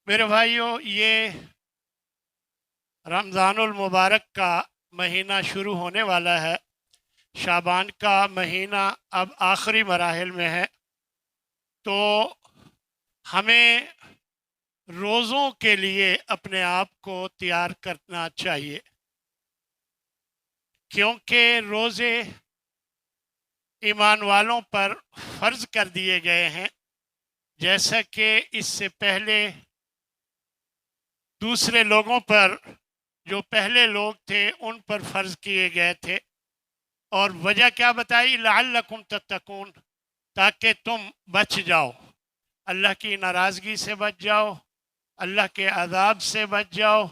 میرے بھائیوں، یہ رمضان المبارک کا مہینہ شروع ہونے والا ہے۔ شعبان کا مہینہ اب آخری مراحل میں ہے، تو ہمیں روزوں کے لیے اپنے آپ کو تیار کرنا چاہیے، کیونکہ روزے ایمان والوں پر فرض کر دیے گئے ہیں، جیسا کہ اس سے پہلے دوسرے لوگوں پر، جو پہلے لوگ تھے ان پر فرض کیے گئے تھے۔ اور وجہ کیا بتائی؟ لعلکم تتقون، تاکہ تم بچ جاؤ، اللہ کی ناراضگی سے بچ جاؤ، اللہ کے عذاب سے بچ جاؤ،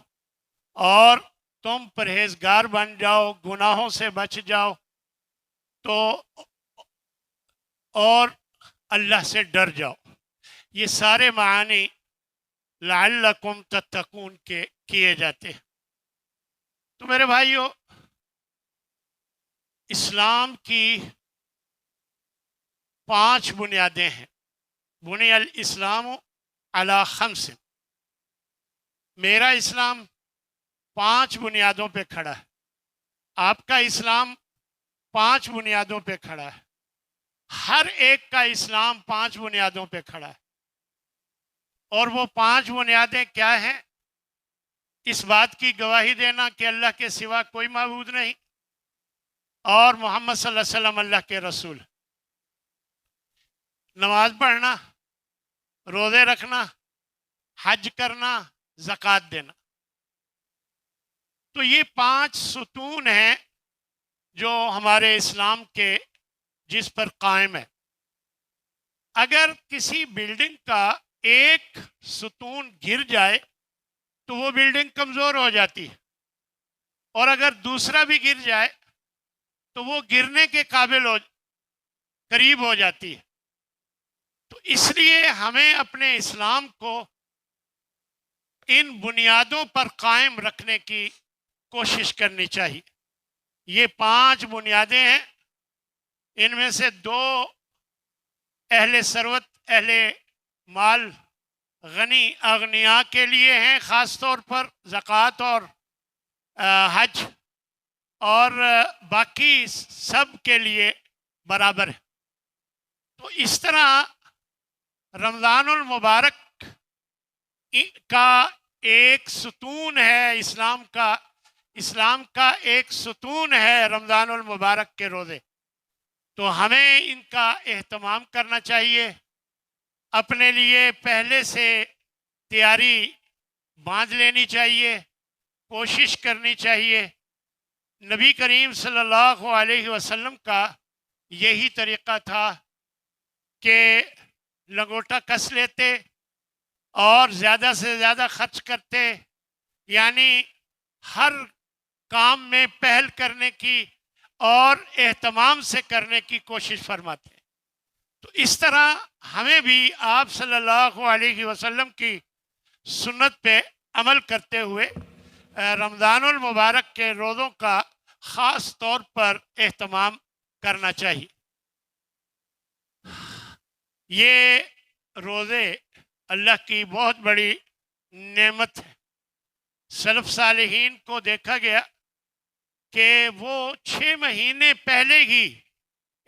اور تم پرہیزگار بن جاؤ، گناہوں سے بچ جاؤ، تو اور اللہ سے ڈر جاؤ۔ یہ سارے معانی لعلکم تتقون کے کیے جاتے ہیں۔ تو میرے بھائیوں، اسلام کی 5 بنیادیں ہیں۔ بنی الاسلام علی 5، میرا اسلام 5 بنیادوں پہ کھڑا ہے، آپ کا اسلام 5 بنیادوں پہ کھڑا ہے، ہر ایک کا اسلام 5 بنیادوں پہ کھڑا ہے۔ اور وہ 5 بنیادیں کیا ہیں؟ اس بات کی گواہی دینا کہ اللہ کے سوا کوئی معبود نہیں، اور محمد صلی اللہ علیہ وسلم اللہ کے رسول، نماز پڑھنا، روزے رکھنا، حج کرنا، زکوٰۃ دینا۔ تو یہ 5 ستون ہیں جو ہمارے اسلام کے جس پر قائم ہے۔ اگر کسی بلڈنگ کا ایک ستون گر جائے تو وہ بلڈنگ کمزور ہو جاتی ہے، اور اگر دوسرا بھی گر جائے تو وہ گرنے کے قریب ہو جاتی ہے۔ تو اس لیے ہمیں اپنے اسلام کو ان بنیادوں پر قائم رکھنے کی کوشش کرنی چاہیے۔ یہ 5 بنیادیں ہیں، ان میں سے 2 اہل ثروت، اہل مال، غنی اغنیاء کے لیے ہیں، خاص طور پر زکوٰۃ اور حج، اور باقی سب کے لیے برابر ہے۔ تو اس طرح رمضان المبارک کا ایک ستون ہے، اسلام کا ایک ستون ہے رمضان المبارک کے روزے۔ تو ہمیں ان کا اہتمام کرنا چاہیے، اپنے لیے پہلے سے تیاری باندھ لینی چاہیے، کوشش کرنی چاہیے۔ نبی کریم صلی اللہ علیہ وسلم کا یہی طریقہ تھا کہ لنگوٹا کس لیتے اور زیادہ سے زیادہ خرچ کرتے، یعنی ہر کام میں پہل کرنے کی اور اہتمام سے کرنے کی کوشش فرماتے۔ تو اس طرح ہمیں بھی آپ صلی اللہ علیہ وسلم کی سنت پہ عمل کرتے ہوئے رمضان المبارک کے روزوں کا خاص طور پر اہتمام کرنا چاہیے۔ یہ روزے اللہ کی بہت بڑی نعمت ہے۔ سلف صالحین کو دیکھا گیا کہ وہ 6 مہینے پہلے ہی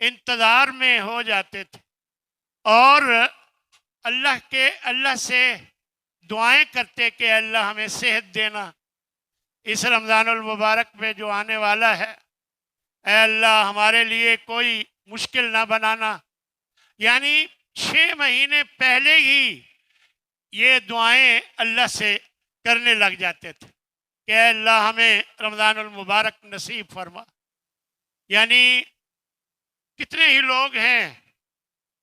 انتظار میں ہو جاتے تھے، اور اللہ سے دعائیں کرتے کہ اللہ ہمیں صحت دینا اس رمضان المبارک میں جو آنے والا ہے، اے اللہ ہمارے لیے کوئی مشکل نہ بنانا۔ یعنی 6 مہینے پہلے ہی یہ دعائیں اللہ سے کرنے لگ جاتے تھے کہ اے اللہ ہمیں رمضان المبارک نصیب فرما۔ یعنی کتنے ہی لوگ ہیں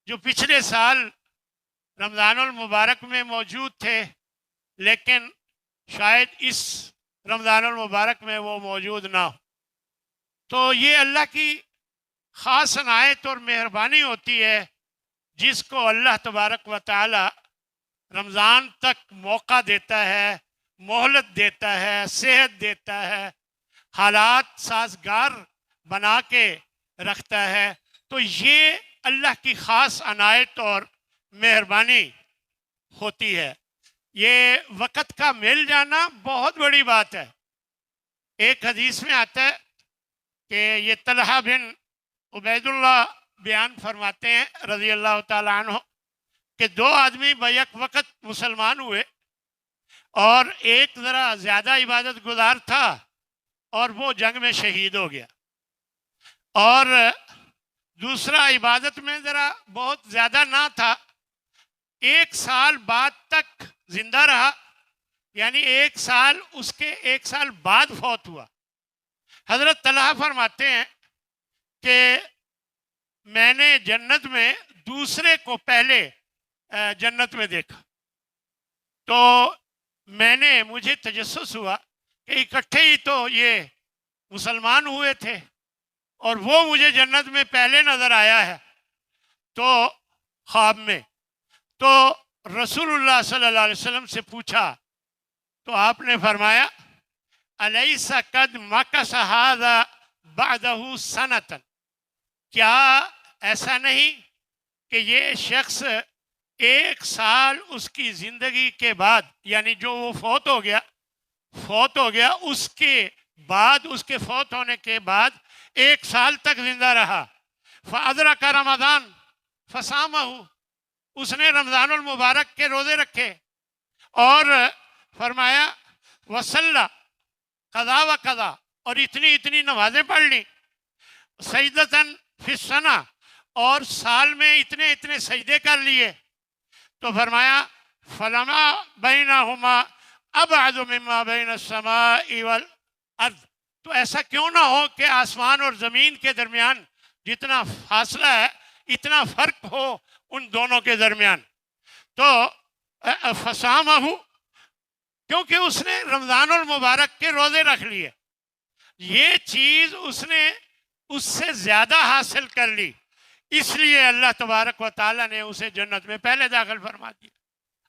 جو پچھلے سال رمضان المبارک میں موجود تھے، لیکن شاید اس رمضان المبارک میں وہ موجود نہ ہو۔ تو یہ اللہ کی خاص عنایت اور مہربانی ہوتی ہے، جس کو اللہ تبارک و تعالی رمضان تک موقع دیتا ہے، مہلت دیتا ہے، صحت دیتا ہے، حالات سازگار بنا کے رکھتا ہے۔ تو یہ اللہ کی خاص عنایت اور مہربانی ہوتی ہے۔ یہ وقت کا مل جانا بہت بڑی بات ہے۔ ایک حدیث میں آتا ہے کہ یہ طلحہ بن عبید اللہ بیان فرماتے ہیں رضی اللہ تعالیٰ عنہ کہ دو آدمی بیک وقت مسلمان ہوئے، اور ایک ذرا زیادہ عبادت گزار تھا اور وہ جنگ میں شہید ہو گیا، اور دوسرا عبادت میں ذرا بہت زیادہ نہ تھا، 1 سال بعد تک زندہ رہا، یعنی 1 سال اس کے 1 سال بعد فوت ہوا۔ حضرت طلحہ فرماتے ہیں کہ میں نے جنت میں دوسرے کو پہلے جنت میں دیکھا، تو مجھے تجسس ہوا کہ اکٹھے ہی تو یہ مسلمان ہوئے تھے اور وہ مجھے جنت میں پہلے نظر آیا ہے تو خواب میں۔ تو رسول اللہ صلی اللہ علیہ وسلم سے پوچھا تو آپ نے فرمایا الیس قد مکث ھذا بعدہ سنۃ، کیا ایسا نہیں کہ یہ شخص 1 سال اس کی زندگی کے بعد، یعنی جو وہ فوت ہو گیا اس کے بعد، اس کے فوت ہونے کے بعد 1 سال تک زندہ رہا، فادرک رمضان فصامہ، اس نے رمضان المبارک کے روزے رکھے، اور فرمایا وصلی قضا و قضا، اور اتنی نمازیں پڑھ لی، سجدتاً فی السنہ، اور سال میں اتنے سجدے کر لیے، تو فرمایا فلما بینہما ابعد مما بین السماء والارض، تو ایسا کیوں نہ ہو کہ آسمان اور زمین کے درمیان جتنا فاصلہ ہے اتنا فرق ہو ان دونوں کے درمیان۔ تو فصامہ، کیونکہ اس نے رمضان المبارک کے روزے رکھ لیے، یہ چیز اس نے اس سے زیادہ حاصل کر لی، اس لیے اللہ تبارک و تعالیٰ نے اسے جنت میں پہلے داخل فرما دیا،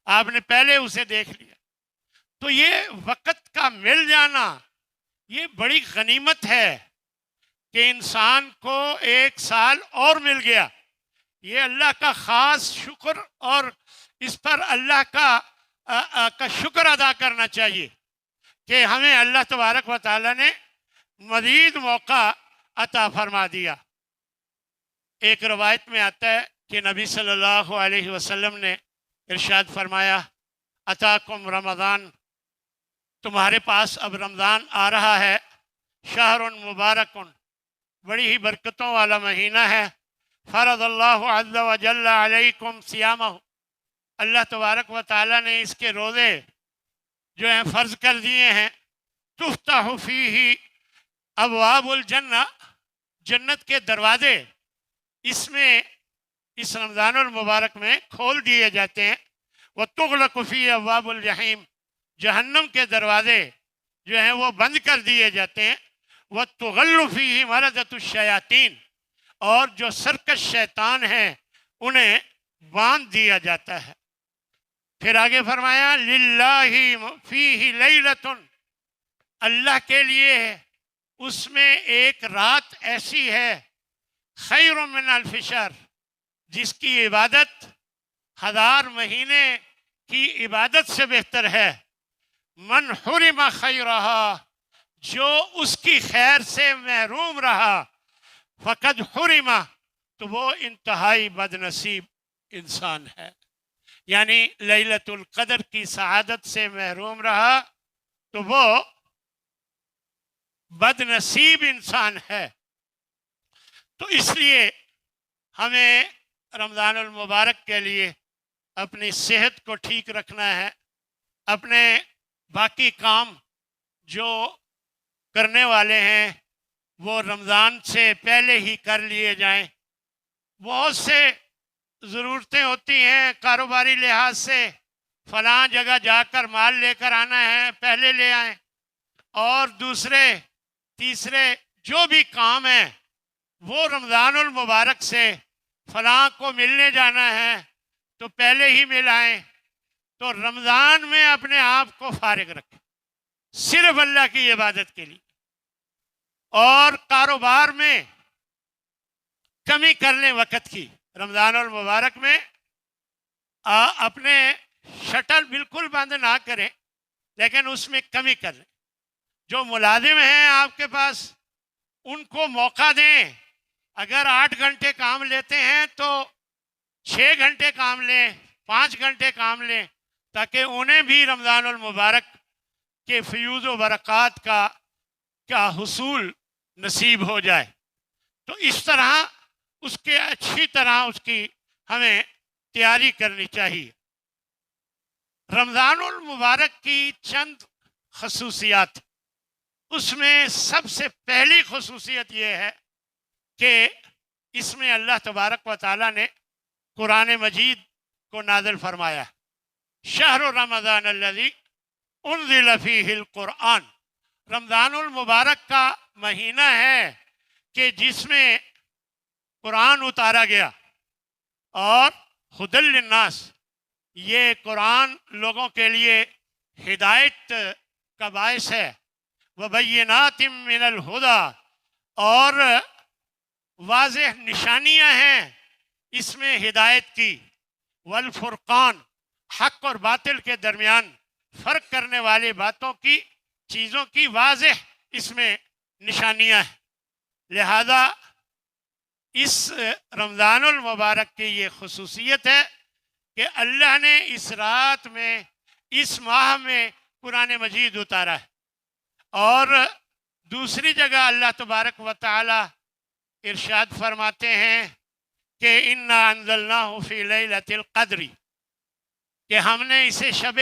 آپ نے پہلے اسے دیکھ لیا۔ تو یہ وقت کا مل جانا یہ بڑی غنیمت ہے کہ انسان کو 1 سال اور مل گیا، یہ اللہ کا خاص شکر، اور اس پر اللہ کا شکر ادا کرنا چاہیے کہ ہمیں اللہ تبارک و تعالیٰ نے مزید موقع عطا فرما دیا۔ ایک روایت میں آتا ہے کہ نبی صلی اللہ علیہ وسلم نے ارشاد فرمایا اتاکم رمضان، تمہارے پاس اب رمضان آ رہا ہے، شہر مبارک، بڑی ہی برکتوں والا مہینہ ہے، فرض اللہ عز و جل علیکم صیامہ، اللہ تبارک و تعالیٰ نے اس کے روزے جو ہیں فرض کر دیے ہیں، تفتح فیہ ابواب الجنہ، جنت کے دروازے اس رمضان المبارک میں کھول دیے جاتے ہیں، وتغلق فیہ ابواب الجحیم، جہنم کے دروازے جو ہیں وہ بند کر دیے جاتے ہیں، وتغل فیہ مردۃ الشیاطین، اور جو سرکش شیطان ہیں انہیں باندھ دیا جاتا ہے۔ پھر آگے فرمایا للہ فیہ لیلۃ، اللہ کے لیے ہے اس میں ایک رات ایسی ہے، خیر من الف شہر، جس کی عبادت 1000 مہینے کی عبادت سے بہتر ہے، من حرم خیرہا، جو اس کی خیر سے محروم رہا، فقد حرم، تو وہ انتہائی بد نصیب انسان ہے، یعنی لیلۃ القدر کی سعادت سے محروم رہا تو وہ بد نصیب انسان ہے۔ تو اس لیے ہمیں رمضان المبارک کے لیے اپنی صحت کو ٹھیک رکھنا ہے، اپنے باقی کام جو کرنے والے ہیں وہ رمضان سے پہلے ہی کر لیے جائیں۔ بہت سے ضرورتیں ہوتی ہیں کاروباری لحاظ سے، فلاں جگہ جا کر مال لے کر آنا ہے، پہلے لے آئیں، اور دوسرے تیسرے جو بھی کام ہیں وہ رمضان المبارک سے فلاں کو ملنے جانا ہے تو پہلے ہی مل آئیں۔ تو رمضان میں اپنے آپ کو فارغ رکھیں صرف اللہ کی عبادت کے لیے، اور کاروبار میں کمی کر لیں وقت کی، رمضان المبارک میں اپنے شٹل بالکل بند نہ کریں لیکن اس میں کمی کر لیں. جو ملازم ہیں آپ کے پاس ان کو موقع دیں. اگر 8 گھنٹے کام لیتے ہیں تو 6 گھنٹے کام لیں، 5 گھنٹے کام لیں، تاکہ انہیں بھی رمضان المبارک کے فیوز و برکات کا حصول نصیب ہو جائے. تو اس طرح اس کے اچھی طرح اس کی ہمیں تیاری کرنی چاہیے. رمضان المبارک کی چند خصوصیات، اس میں سب سے پہلی خصوصیت یہ ہے کہ اس میں اللہ تبارک و تعالیٰ نے قرآن مجید کو نازل فرمایا. شہر رمضان الذی انزل فیہ القرآن، رمضان المبارک کا مہینہ ہے کہ جس میں قرآن اتارا گیا. اور ہدی للناس، یہ قرآن لوگوں کے لیے ہدایت کا باعث ہے. وبینات من الہدی، اور واضح نشانیاں ہیں اس میں ہدایت کی. والفرقان، حق اور باطل کے درمیان فرق کرنے والی باتوں کی، چیزوں کی واضح اس میں نشانیاں ہیں. لہذا اس رمضان المبارک کی یہ خصوصیت ہے کہ اللہ نے اس رات میں، اس ماہ میں قرآن مجید اتارا ہے. اور دوسری جگہ اللہ تبارک و تعالی ارشاد فرماتے ہیں کہ انا انزلناہ فی لیلۃ القدر، کہ ہم نے اسے شب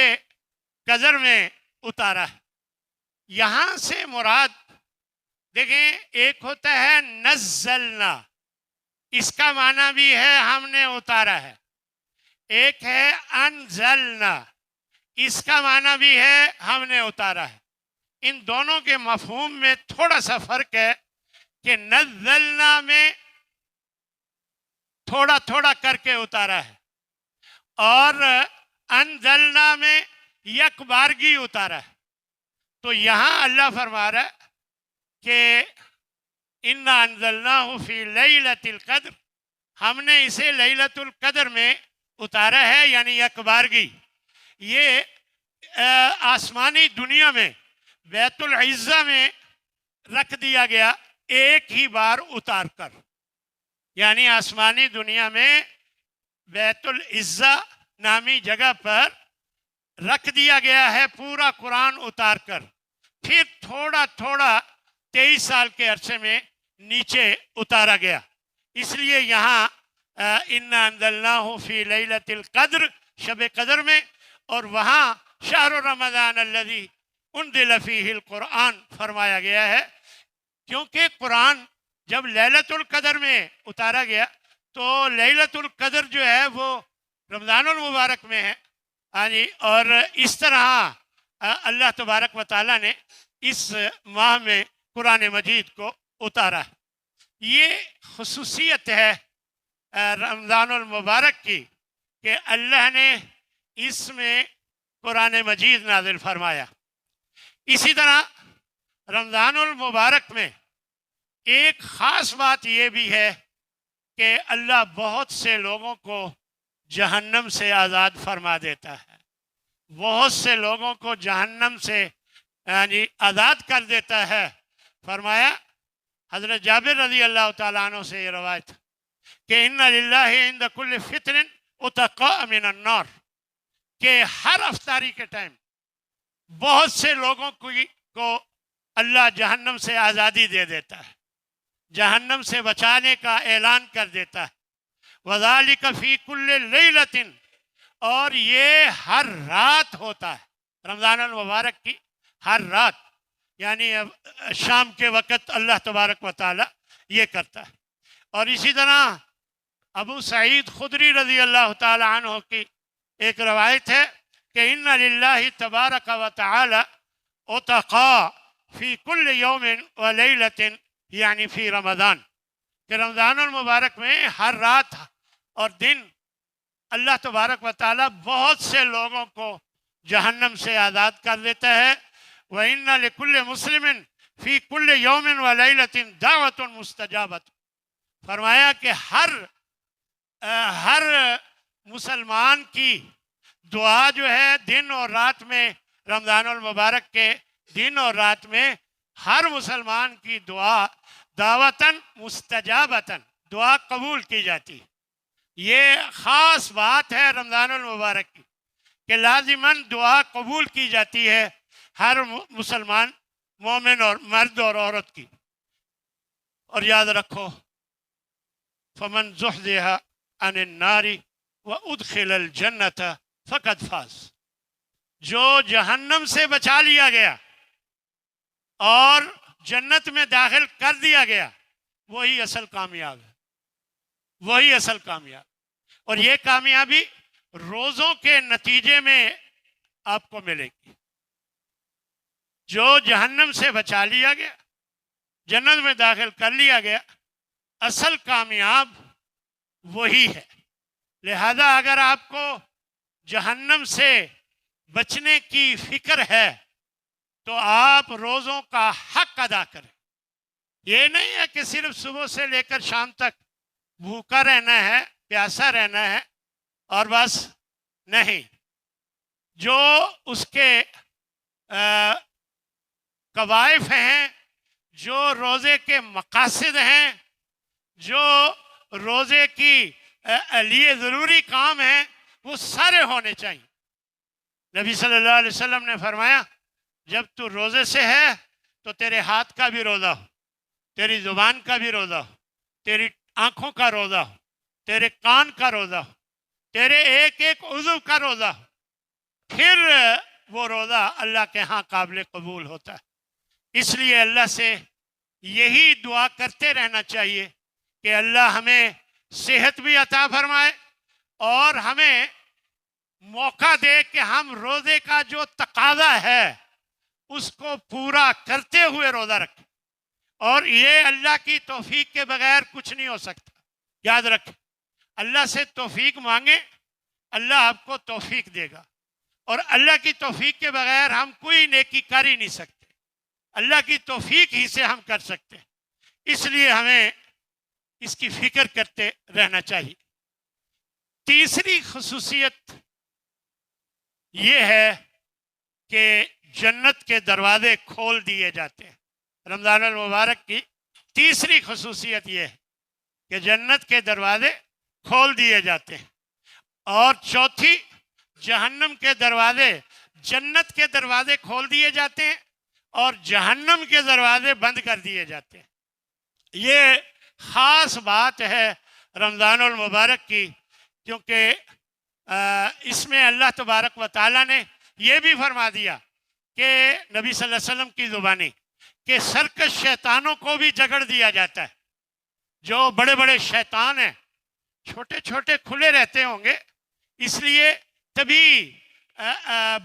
قدر میں اتارا ہے. یہاں سے مراد دیکھیں، ایک ہوتا ہے نزلنا، اس کا معنی بھی ہے ہم نے اتارا ہے. ایک ہے انزلنا، اس کا معنی بھی ہے ہم نے اتارا ہے. ان دونوں کے مفہوم میں تھوڑا سا فرق ہے کہ نزلنا میں تھوڑا تھوڑا کر کے اتارا ہے، اور انزلنا میں یک بارگی اتارا ہے. تو یہاں اللہ فرما رہا ہے کہ انا انزلناہ فی لیلۃ القدر، ہم نے اسے لیلۃ القدر میں اتارا ہے، یعنی یک بارگی. یہ آسمانی دنیا میں بیت العزہ میں رکھ دیا گیا ایک ہی بار اتار کر، یعنی آسمانی دنیا میں بیت العزہ نامی جگہ پر رکھ دیا گیا ہے پورا قرآن اتار کر. پھر تھوڑا تھوڑا 23 سال کے عرصے میں نیچے اتارا گیا. اس لیے یہاں انا انزلناہ فی لیلۃ القدر، شب قدر میں، اور وہاں شہر رمضان الذی انزل فیہ القرآن فرمایا گیا ہے. کیونکہ قرآن جب لیلۃ القدر میں اتارا گیا تو لیلۃ القدر جو ہے وہ رمضان المبارک میں ہے. اور اس طرح اللہ تبارک و تعالیٰ نے اس ماہ میں قرآن مجید کو اتارا ہے. یہ خصوصیت ہے رمضان المبارک کی کہ اللہ نے اس میں قرآن مجید نازل فرمایا. اسی طرح رمضان المبارک میں ایک خاص بات یہ بھی ہے کہ اللہ بہت سے لوگوں کو جہنم سے آزاد فرما دیتا ہے. بہت سے لوگوں کو جہنم سے آزاد کر دیتا ہے. فرمایا حضرت جابر رضی اللہ تعالیٰ عنہ سے یہ روایت کہ ان للہ عند کل فطر اتقاء من النار، کہ ہر افطاری کے ٹائم بہت سے لوگوں کو اللہ جہنم سے آزادی دے دیتا ہے، جہنم سے بچانے کا اعلان کر دیتا ہے. وذالک فی کل لیلۃ، اور یہ ہر رات ہوتا ہے، رمضان المبارک کی ہر رات، یعنی شام کے وقت اللہ تبارک و تعالی یہ کرتا ہے. اور اسی طرح ابو سعید خدری رضی اللہ تعالی عنہ کی ایک روایت ہے کہ ان للہ تبارک و تعالی اتقاء فی کل یوم و لیلۃ، یعنی فی رمضان، کہ رمضان المبارک میں ہر رات اور دن اللہ تبارک و تعالی بہت سے لوگوں کو جہنم سے آزاد کر دیتا ہے. وَإِنَّ لِكُلِّ مُسْلِمٍ فِي كُلِّ يَوْمٍ وَلَيْلَةٍ دَعْوَةٌ مُسْتَجَابَةٌ، فرمایا کہ ہر مسلمان کی دعا جو ہے دن اور رات میں، رمضان المبارک کے دن اور رات میں ہر مسلمان کی دعا دعوتاً مستجابتاً، دعا قبول کی جاتی ہے۔ یہ خاص بات ہے رمضان المبارک کی کہ لازماً دعا قبول کی جاتی ہے ہر مسلمان مومن اور مرد اور عورت کی۔ اور یاد رکھو، فمن زحزح عن النار وادخل الجنت فقد فاز، جو جہنم سے بچا لیا گیا اور جنت میں داخل کر دیا گیا، وہی اصل کامیاب ہے، وہی اصل کامیاب۔ اور یہ کامیابی روزوں کے نتیجے میں آپ کو ملے گی۔ جو جہنم سے بچا لیا گیا، جنت میں داخل کر لیا گیا، اصل کامیاب وہی ہے۔ لہذا اگر آپ کو جہنم سے بچنے کی فکر ہے تو آپ روزوں کا حق ادا کریں۔ یہ نہیں ہے کہ صرف صبح سے لے کر شام تک بھوکا رہنا ہے، پیاسا رہنا ہے اور بس، نہیں۔ جو اس کے قوائف ہیں، جو روزے کے مقاصد ہیں، جو روزے کی لیے ضروری کام ہیں، وہ سارے ہونے چاہیے۔ نبی صلی اللہ علیہ وسلم نے فرمایا، جب تو روزے سے ہے تو تیرے ہاتھ کا بھی روزہ ہو، تیری زبان کا بھی روزہ ہو، تیری آنکھوں کا روزہ ہو، تیرے کان کا روزہ ہو، تیرے ایک ایک عضو کا روزہ ہو، پھر وہ روزہ اللہ کے ہاں قابل قبول ہوتا ہے۔ اس لیے اللہ سے یہی دعا کرتے رہنا چاہیے کہ اللہ ہمیں صحت بھی عطا فرمائے اور ہمیں موقع دے کہ ہم روزے کا جو تقاضا ہے اس کو پورا کرتے ہوئے روزہ رکھیں۔ اور یہ اللہ کی توفیق کے بغیر کچھ نہیں ہو سکتا۔ یاد رکھیں، اللہ سے توفیق مانگیں، اللہ آپ کو توفیق دے گا، اور اللہ کی توفیق کے بغیر ہم کوئی نیکی کر ہی نہیں سکتے۔ اللہ کی توفیق ہی سے ہم کر سکتے ہیں، اس لیے ہمیں اس کی فکر کرتے رہنا چاہیے۔ تیسری خصوصیت یہ ہے کہ جنت کے دروازے کھول دیے جاتے ہیں۔ رمضان المبارک کی تیسری خصوصیت یہ ہے کہ جنت کے دروازے کھول دیے جاتے ہیں۔ اور چوتھی، جہنم کے دروازے، جنت کے دروازے کھول دیے جاتے ہیں اور جہنم کے دروازے بند کر دیے جاتے ہیں۔ یہ خاص بات ہے رمضان المبارک کی، کیونکہ اس میں اللہ تبارک و تعالیٰ نے یہ بھی فرما دیا کہ نبی صلی اللہ علیہ وسلم کی زبانی کہ سرکش شیطانوں کو بھی جگڑ دیا جاتا ہے۔ جو بڑے بڑے شیطان ہیں، چھوٹے چھوٹے کھلے رہتے ہوں گے، اس لیے تبھی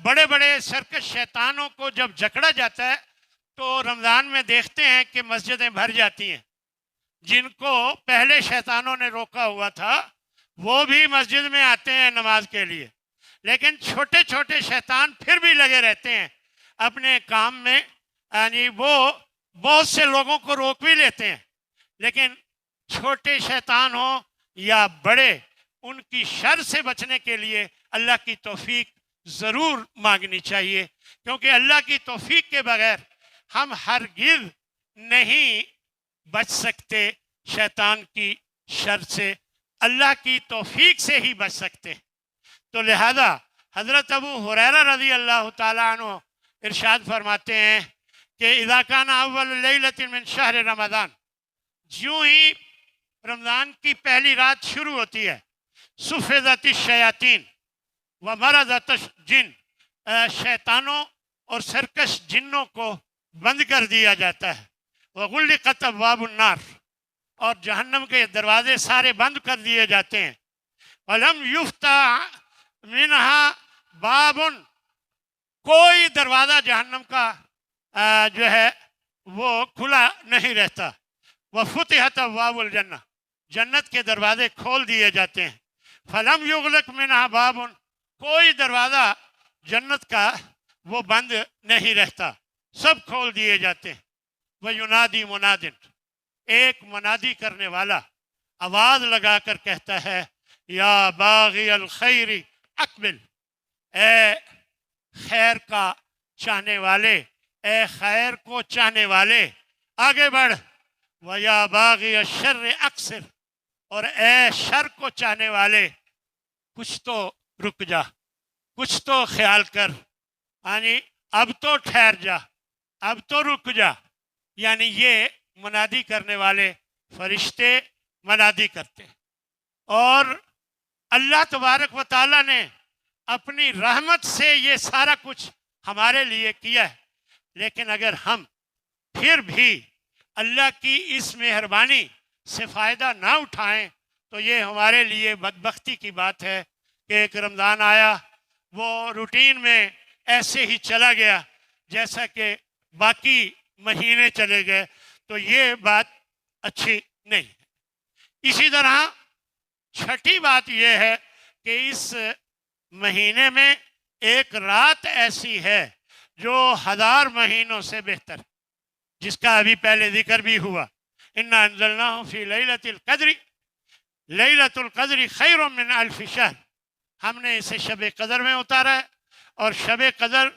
بڑے بڑے سرکش شیطانوں کو جب جکڑا جاتا ہے تو رمضان میں دیکھتے ہیں کہ مسجدیں بھر جاتی ہیں۔ جن کو پہلے شیطانوں نے روکا ہوا تھا وہ بھی مسجد میں آتے ہیں نماز کے لیے، لیکن چھوٹے چھوٹے شیطان پھر بھی لگے رہتے ہیں اپنے کام میں، یعنی وہ بہت سے لوگوں کو روک بھی لیتے ہیں، لیکن چھوٹے شیطان ہوں یا بڑے، ان کی شر سے بچنے کے لیے اللہ کی توفیق ضرور مانگنی چاہیے، کیونکہ اللہ کی توفیق کے بغیر ہم ہرگز نہیں بچ سکتے شیطان کی شر سے، اللہ کی توفیق سے ہی بچ سکتے ہیں۔ تو لہذا حضرت ابو ہریرہ رضی اللہ تعالیٰ عنہ ارشاد فرماتے ہیں کہ اذا کان اول لیلۃ من شہر رمضان، جیوں ہی رمضان کی پہلی رات شروع ہوتی ہے، صفدت الشیاطین ومرضت الجن، شیطانوں اور سرکش جنوں کو بند کر دیا جاتا ہے، وغلقت ابواب النار، اور جہنم کے دروازے سارے بند کر دیے جاتے ہیں، ولم یفتح منہا باب، کوئی دروازہ جہنم کا جو ہے وہ کھلا نہیں رہتا، وفتحت ابواب الجنہ، جنت کے دروازے کھول دیے جاتے ہیں، فلم یغلق منہا باب، کوئی دروازہ جنت کا وہ بند نہیں رہتا، سب کھول دیے جاتے ہیں۔ وَيُنَادِي مُنَادٍ، ایک منادی کرنے والا آواز لگا کر کہتا ہے، یا باغی الخیر اقبل، اے خیر کا چاہنے والے، اے خیر کو چاہنے والے آگے بڑھ، وَيَا بَاغِيَ الشَّرِّ اقصر، اور اے شر کو چاہنے والے کچھ تو رک جا، کچھ تو خیال کر، یعنی اب تو ٹھہر جا، اب تو رک جا. یعنی یہ منادی کرنے والے فرشتے منادی کرتے ہیں. اور اللہ تبارک و تعالیٰ نے اپنی رحمت سے یہ سارا کچھ ہمارے لیے کیا ہے، لیکن اگر ہم پھر بھی اللہ کی اس مہربانی سے فائدہ نہ اٹھائیں تو یہ ہمارے لیے بدبختی کی بات ہے کہ ایک رمضان آیا، وہ روٹین میں ایسے ہی چلا گیا جیسا کہ باقی مہینے چلے گئے، تو یہ بات اچھی نہیں ہے. اسی طرح چھٹی بات یہ ہے کہ اس مہینے میں ایک رات ایسی ہے جو 1000 مہینوں سے بہتر، جس کا ابھی پہلے ذکر بھی ہوا، انا انزلناہ فی لیلۃ القدر، لیلۃ القدر خیر من الف شہر، ہم نے اسے شب قدر میں اتارا ہے، اور شب قدر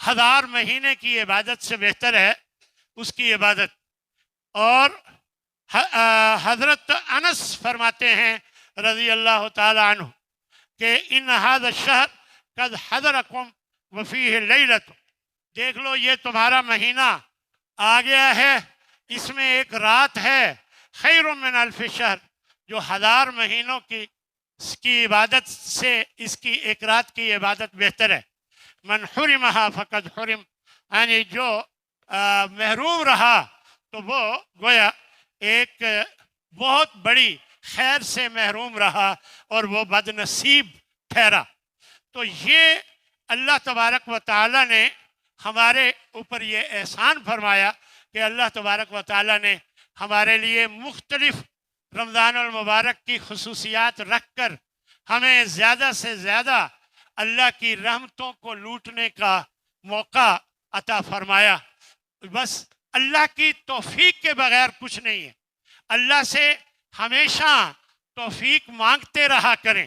1000 مہینے کی عبادت سے بہتر ہے اس کی عبادت. اور حضرت انس فرماتے ہیں رضی اللہ تعالی عنہ کہ ان هذا الشہر قد حضرکم وفیہ لیلۃ، دیکھ لو یہ تمہارا مہینہ آ گیا ہے، اس میں ایک رات ہے، خیر من الف شہر، جو 1000 مہینوں کی عبادت سے اس کی ایک رات کی عبادت بہتر ہے. من حرمہا فقد حرم، یعنی جو محروم رہا تو وہ گویا ایک بہت بڑی خیر سے محروم رہا اور وہ بد نصیب ٹھہرا. تو یہ اللہ تبارک و تعالیٰ نے ہمارے اوپر یہ احسان فرمایا کہ اللہ تبارک و تعالیٰ نے ہمارے لیے مختلف رمضان المبارک کی خصوصیات رکھ کر ہمیں زیادہ سے زیادہ اللہ کی رحمتوں کو لوٹنے کا موقع عطا فرمایا. بس اللہ کی توفیق کے بغیر کچھ نہیں ہے. اللہ سے ہمیشہ توفیق مانگتے رہا کریں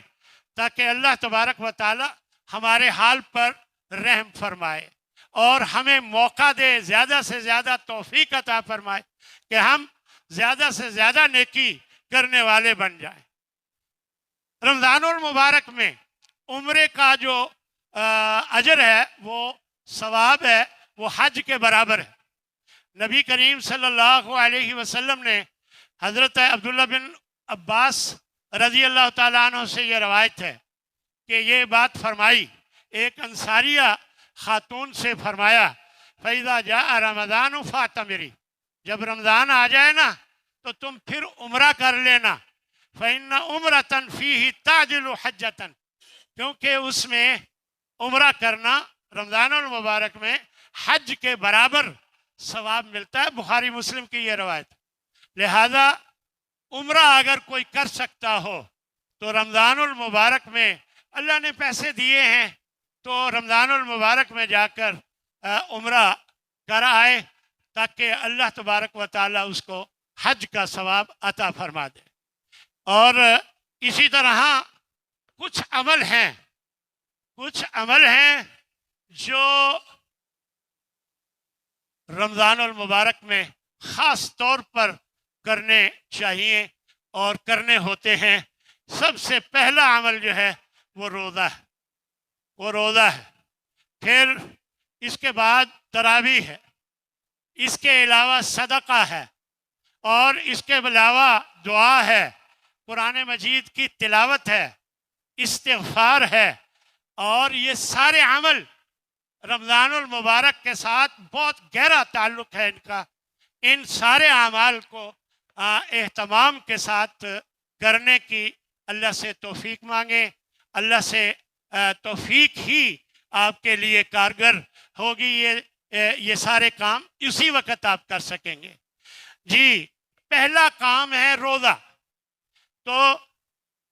تاکہ اللہ تبارک و تعالی ہمارے حال پر رحم فرمائے اور ہمیں موقع دے، زیادہ سے زیادہ توفیق عطا فرمائے کہ ہم زیادہ سے زیادہ نیکی کرنے والے بن جائیں. رمضان المبارک میں عمرے کا جو اجر ہے، وہ ثواب ہے، وہ حج کے برابر ہے. نبی کریم صلی اللہ علیہ وسلم نے حضرت عبداللہ بن عباس رضی اللہ تعالیٰ عنہ سے یہ روایت ہے کہ یہ بات فرمائی، ایک انصاریہ خاتون سے فرمایا، فَإِذَا جَاءَ رَمَضَانُ فَاعْتَمِرِي، جب رمضان آ جائے نا تو تم پھر عمرہ کر لینا، فَإِنَّ عُمْرَةً فِيهِ تَعْدِلُ حَجَّةً، کیونکہ اس میں عمرہ کرنا رمضان المبارک میں حج کے برابر ثواب ملتا ہے. بخاری مسلم کی یہ روایت. لہذا عمرہ اگر کوئی کر سکتا ہو تو رمضان المبارک میں اللہ نے پیسے دیے ہیں تو رمضان المبارک میں جا کر عمرہ کر آئے تاکہ اللہ تبارک و تعالیٰ اس کو حج کا ثواب عطا فرما دے. اور اسی طرح کچھ عمل ہیں جو رمضان المبارک میں خاص طور پر کرنے چاہیے اور کرنے ہوتے ہیں. سب سے پہلا عمل جو ہے وہ روزہ ہے، پھر اس کے بعد تراویح ہے، اس کے علاوہ صدقہ ہے، اور اس کے علاوہ دعا ہے، قرآن مجید کی تلاوت ہے، استغفار ہے. اور یہ سارے عمل رمضان المبارک کے ساتھ بہت گہرا تعلق ہے ان کا. ان سارے اعمال کو اہتمام کے ساتھ کرنے کی اللہ سے توفیق مانگیں. اللہ سے توفیق ہی آپ کے لیے کارگر ہوگی. یہ سارے کام اسی وقت آپ کر سکیں گے. جی، پہلا کام ہے روزہ. تو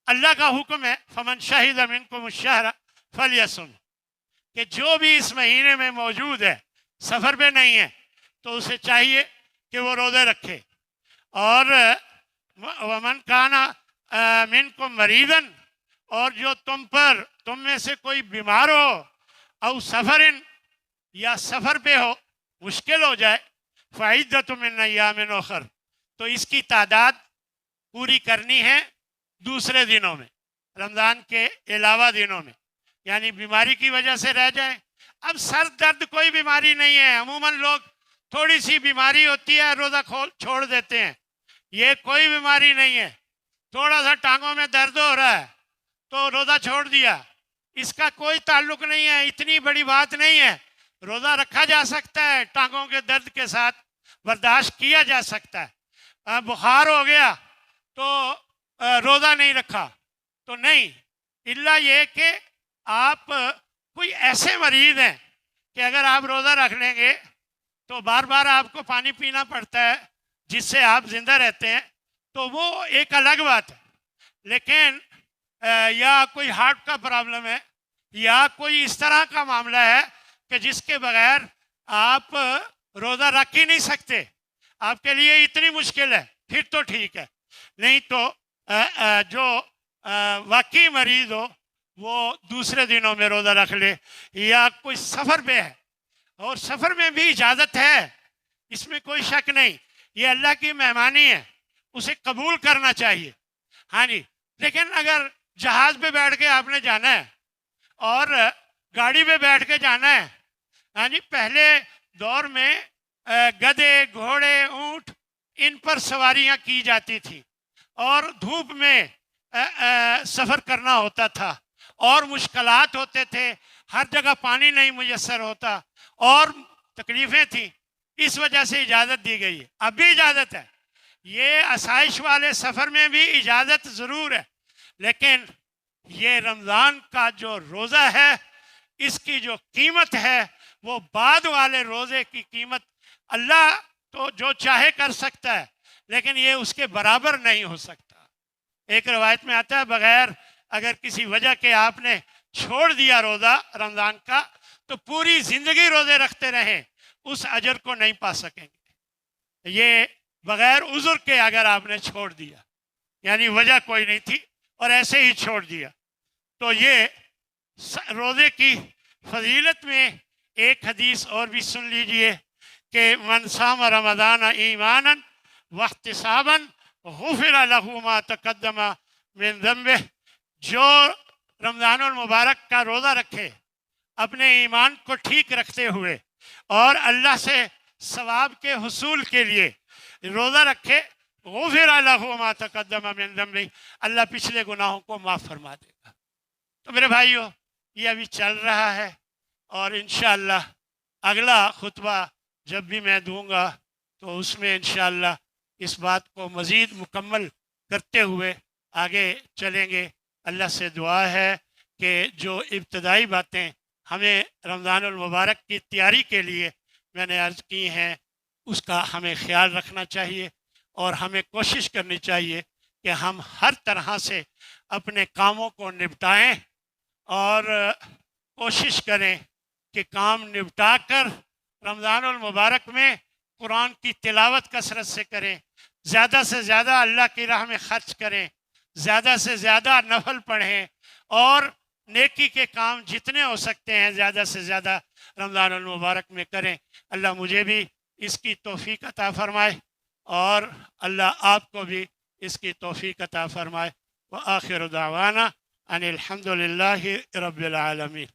اللہ کا حکم ہے فمن شہد منکم الشہر فلیصم، کہ جو بھی اس مہینے میں موجود ہے، سفر پہ نہیں ہے، تو اسے چاہیے کہ وہ روزے رکھے. اور ومن کانا منکم مریضا، اور جو تم میں سے کوئی بیمار ہو او سفرن یا سفر پہ ہو، مشکل ہو جائے، فعدۃ من ایام اخر، تو اس کی تعداد پوری کرنی ہے دوسرے دنوں میں، رمضان کے علاوہ دنوں میں، یعنی بیماری کی وجہ سے رہ جائیں۔ اب سر درد کوئی بیماری نہیں ہے، عموماً لوگ تھوڑی سی بیماری ہوتی ہے روزہ چھوڑ دیتے ہیں، یہ کوئی بیماری نہیں ہے، تھوڑا سا ٹانگوں میں درد ہو رہا ہے تو روزہ چھوڑ دیا، اس کا کوئی تعلق نہیں ہے، اتنی بڑی بات نہیں ہے، روزہ رکھا جا سکتا ہے، ٹانگوں کے درد کے ساتھ برداشت کیا جا سکتا ہے۔ بخار ہو گیا تو روزہ نہیں رکھا تو نہیں، الا یہ کہ آپ کوئی ایسے مریض ہیں کہ اگر آپ روزہ رکھ لیں گے تو بار بار آپ کو پانی پینا پڑتا ہے جس سے آپ زندہ رہتے ہیں، تو وہ ایک الگ بات ہے۔ لیکن یا کوئی ہارٹ کا پرابلم ہے یا کوئی اس طرح کا معاملہ ہے کہ جس کے بغیر آپ روزہ رکھ ہی نہیں سکتے، آپ کے لیے اتنی مشکل ہے، پھر تو ٹھیک ہے، نہیں تو جو واقعی مریض ہو وہ دوسرے دنوں میں روزہ رکھ لے، یا کوئی سفر پہ ہے، اور سفر میں بھی اجازت ہے، اس میں کوئی شک نہیں، یہ اللہ کی مہمانی ہے، اسے قبول کرنا چاہیے۔ ہاں جی، لیکن اگر جہاز پہ بیٹھ کے آپ نے جانا ہے اور گاڑی پہ بیٹھ کے جانا ہے، ہاں جی، پہلے دور میں گدھے، گھوڑے، اونٹ، ان پر سواریاں کی جاتی تھیں اور دھوپ میں سفر کرنا ہوتا تھا اور مشکلات ہوتے تھے، ہر جگہ پانی نہیں میسر ہوتا اور تکلیفیں تھیں، اس وجہ سے اجازت دی گئی ہے، اب بھی اجازت ہے، یہ آسائش والے سفر میں بھی اجازت ضرور ہے، لیکن یہ رمضان کا جو روزہ ہے اس کی جو قیمت ہے وہ بعد والے روزے کی قیمت، اللہ تو جو چاہے کر سکتا ہے لیکن یہ اس کے برابر نہیں ہو سکتا۔ ایک روایت میں آتا ہے بغیر اگر کسی وجہ کے آپ نے چھوڑ دیا روزہ رمضان کا تو پوری زندگی روزے رکھتے رہیں اس اجر کو نہیں پا سکیں گے، یہ بغیر عذر کے اگر آپ نے چھوڑ دیا، یعنی وجہ کوئی نہیں تھی اور ایسے ہی چھوڑ دیا، تو یہ روزے کی فضیلت میں ایک حدیث اور بھی سن لیجئے کہ من صام رمضان ایمانا واحتسابا غفر له ما تقدم من ذنبه، جو رمضان المبارک کا روزہ رکھے اپنے ایمان کو ٹھیک رکھتے ہوئے اور اللہ سے ثواب کے حصول کے لیے روزہ رکھے، غفر له ما تقدم من ذنبه، اللہ پچھلے گناہوں کو معاف فرما دے گا۔ تو میرے بھائیو، یہ ابھی چل رہا ہے اور انشاءاللہ اگلا خطبہ جب بھی میں دوں گا تو اس میں انشاءاللہ اس بات کو مزید مکمل کرتے ہوئے آگے چلیں گے۔ اللہ سے دعا ہے کہ جو ابتدائی باتیں ہمیں رمضان المبارک کی تیاری کے لیے میں نے عرض کی ہیں اس کا ہمیں خیال رکھنا چاہیے اور ہمیں کوشش کرنی چاہیے کہ ہم ہر طرح سے اپنے کاموں کو نپٹائیں اور کوشش کریں کہ کام نپٹا کر رمضان المبارک میں قرآن کی تلاوت کثرت سے کریں، زیادہ سے زیادہ اللہ کی راہ میں خرچ کریں، زیادہ سے زیادہ نفل پڑھیں اور نیکی کے کام جتنے ہو سکتے ہیں زیادہ سے زیادہ رمضان المبارک میں کریں۔ اللہ مجھے بھی اس کی توفیق عطا فرمائے اور اللہ آپ کو بھی اس کی توفیق عطا فرمائے۔ وآخر دعوانا ان الحمد للہ رب العالمین۔